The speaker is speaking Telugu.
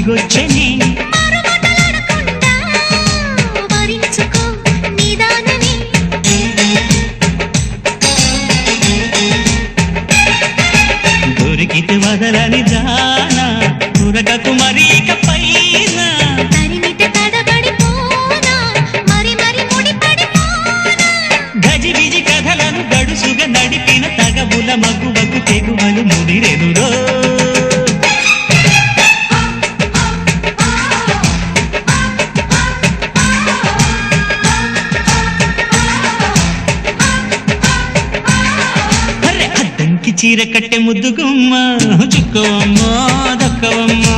దిగొచ్చని దొరికితే వదలని జానా ఉరకకు మరి ఇక పైన గజిబిజి కథలను గడుసుగా నడిపిన తగబుల మగువకు తెగువలు ముదిరెనురో చీర కట్టె ముద్దుగుమ్మ చుక్కవమ్మ దక్కవమ్మ